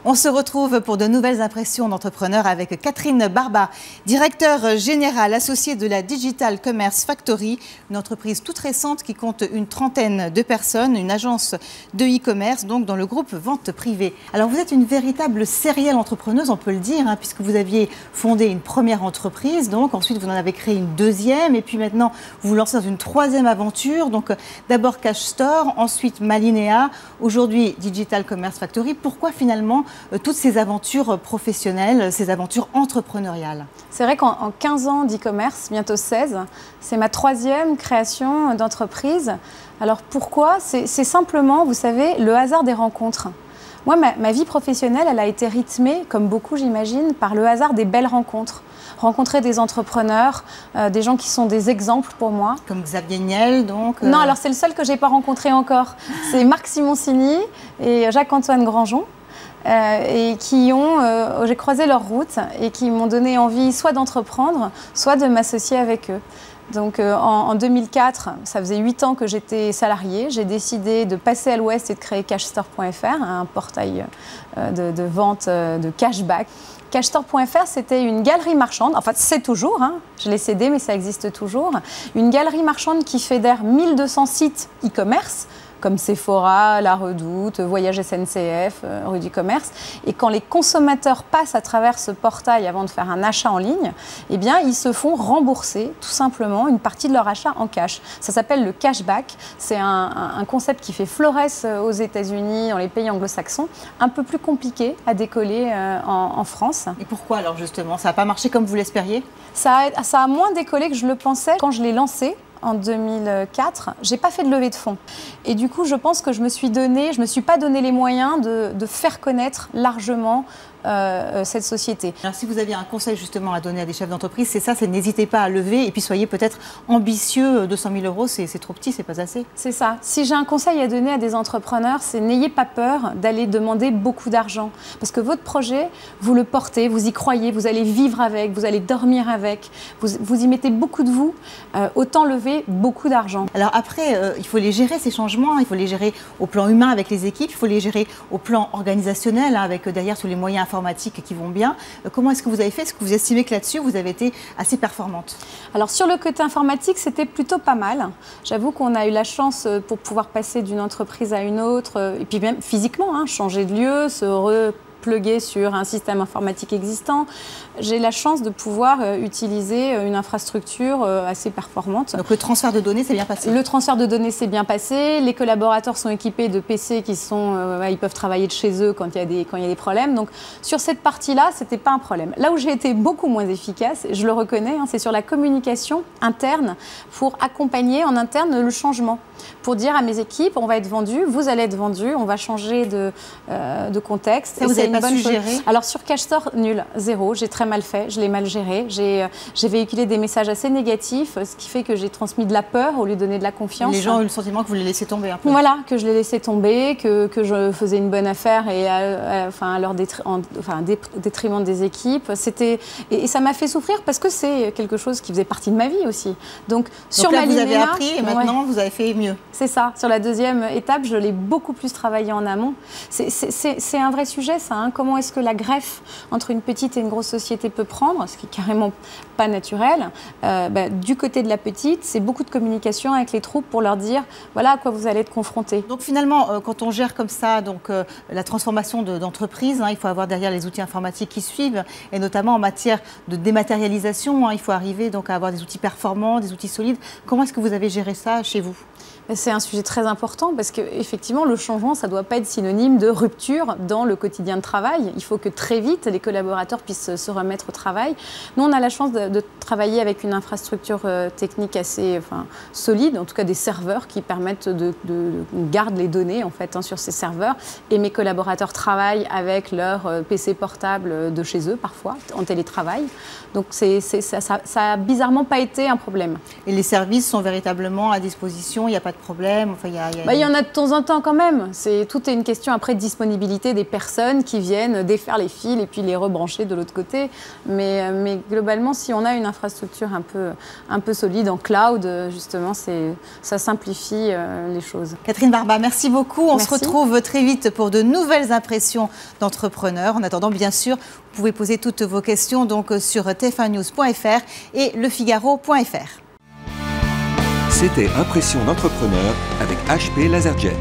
On se retrouve pour de nouvelles impressions d'entrepreneurs avec Catherine Barba, directeur général associé de la Digital Commerce Factory, une entreprise toute récente qui compte une trentaine de personnes, une agence de e-commerce donc dans le groupe Vente Privée. Alors vous êtes une véritable serial entrepreneuse, on peut le dire, puisque vous aviez fondé une première entreprise, donc ensuite vous en avez créé une deuxième et puis maintenant vous vous lancez dans une troisième aventure. Donc d'abord Cash Store, ensuite Malinéa, aujourd'hui Digital Commerce Factory. Pourquoi finalement toutes ces aventures professionnelles, ces aventures entrepreneuriales? C'est vrai qu'en 15 ans d'e-commerce, bientôt 16, c'est ma troisième création d'entreprise. Alors pourquoi? C'est simplement, vous savez, le hasard des rencontres. Moi, ma vie professionnelle, elle a été rythmée, comme beaucoup j'imagine, par le hasard des belles rencontres. Rencontrer des entrepreneurs, des gens qui sont des exemples pour moi. Comme Xavier Niel, donc Non, alors c'est le seul que je n'ai pas rencontré encore. C'est Marc Simoncini et Jacques-Antoine Grandjean. Et qui ont, j'ai croisé leur route et qui m'ont donné envie soit d'entreprendre, soit de m'associer avec eux. Donc en 2004, ça faisait 8 ans que j'étais salariée, j'ai décidé de passer à l'ouest et de créer cashstore.fr, un portail de vente de cashback. Cashstore.fr, c'était une galerie marchande, enfin c'est toujours, je l'ai cédé mais ça existe toujours, une galerie marchande qui fédère 1200 sites e-commerce, comme Sephora, La Redoute, Voyage SNCF, Rudy Commerce. Et quand les consommateurs passent à travers ce portail avant de faire un achat en ligne, eh bien, ils se font rembourser tout simplement une partie de leur achat en cash. Ça s'appelle le cashback. C'est un concept qui fait florès aux États-Unis, dans les pays anglo-saxons, un peu plus compliqué à décoller en France. Et pourquoi alors justement? Ça n'a pas marché comme vous l'espériez? Ça a moins décollé que je le pensais quand je l'ai lancé. En 2004, je n'ai pas fait de levée de fonds. Et du coup, je pense que je me suis pas donné les moyens de faire connaître largement cette société. Alors si vous aviez un conseil justement à donner à des chefs d'entreprise, c'est ça, c'est n'hésitez pas à lever et puis soyez peut-être ambitieux. 200 000 euros, c'est trop petit, c'est pas assez. C'est ça. Si j'ai un conseil à donner à des entrepreneurs, c'est n'ayez pas peur d'aller demander beaucoup d'argent. Parce que votre projet, vous le portez, vous y croyez, vous allez vivre avec, vous allez dormir avec, vous y mettez beaucoup de vous, autant lever beaucoup d'argent. Alors après, il faut les gérer ces changements, il faut les gérer au plan humain avec les équipes, il faut les gérer au plan organisationnel avec derrière tous les moyens informatiques qui vont bien. Comment est-ce que vous avez fait? Est-ce que vous estimez que là-dessus, vous avez été assez performante? Alors sur le côté informatique, c'était plutôt pas mal. J'avoue qu'on a eu la chance pour pouvoir passer d'une entreprise à une autre, et puis même physiquement, changer de lieu, se repluguer sur un système informatique existant. J'ai la chance de pouvoir utiliser une infrastructure assez performante. Donc le transfert de données s'est bien passé? Le transfert de données s'est bien passé. Les collaborateurs sont équipés de PC qui sont, ils peuvent travailler de chez eux quand il y a des problèmes. Donc sur cette partie-là, c'était pas un problème. Là où j'ai été beaucoup moins efficace, je le reconnais, c'est sur la communication interne pour accompagner en interne le changement. Pour dire à mes équipes, on va être vendu, vous allez être vendu, on va changer de contexte. Ça, vous n'avez pas su gérer? Alors sur Cashstore, nul, zéro. J'ai très mal fait, je l'ai mal géré. J'ai véhiculé des messages assez négatifs, ce qui fait que j'ai transmis de la peur au lieu de donner de la confiance. Les gens ont eu le sentiment que vous les laissiez tomber un peu. Voilà, que je les laissais tomber, que je faisais une bonne affaire et à leur détriment des équipes. Et ça m'a fait souffrir parce que c'est quelque chose qui faisait partie de ma vie aussi. Donc sur là, Malinéa, vous avez appris et maintenant vous avez fait mieux. C'est ça. Sur la deuxième étape, je l'ai beaucoup plus travaillé en amont. C'est un vrai sujet, ça. Comment est-ce que la greffe entre une petite et une grosse société peut prendre, ce qui est carrément pas naturel. Du côté de la petite, c'est beaucoup de communication avec les troupes pour leur dire voilà à quoi vous allez être confrontés. Donc finalement, quand on gère comme ça la transformation d'entreprise, il faut avoir derrière les outils informatiques qui suivent, et notamment en matière de dématérialisation, il faut arriver donc à avoir des outils performants, des outils solides. Comment est-ce que vous avez géré ça chez vous? C'est un sujet très important parce qu'effectivement, le changement, ça ne doit pas être synonyme de rupture dans le quotidien de travail. Il faut que très vite, les collaborateurs puissent se remettre au travail. Nous, on a la chance de travailler avec une infrastructure technique assez solide, en tout cas des serveurs qui permettent de garder les données en fait, sur ces serveurs. Et mes collaborateurs travaillent avec leur PC portable de chez eux, parfois, en télétravail. Donc ça n'a bizarrement pas été un problème. Et les services sont véritablement à disposition, il n'y a pas de problème? Enfin, il y en a de temps en temps quand même. Tout est une question après de disponibilité des personnes qui viennent défaire les fils et puis les rebrancher de l'autre côté. Mais globalement, si on a une infrastructure un peu solide en cloud, justement, ça simplifie les choses. Catherine Barba, merci beaucoup. On se retrouve très vite pour de nouvelles impressions d'entrepreneurs. En attendant, bien sûr, vous pouvez poser toutes vos questions donc sur tf1news.fr et lefigaro.fr. C'était Impression d'entrepreneur avec HP LaserJet.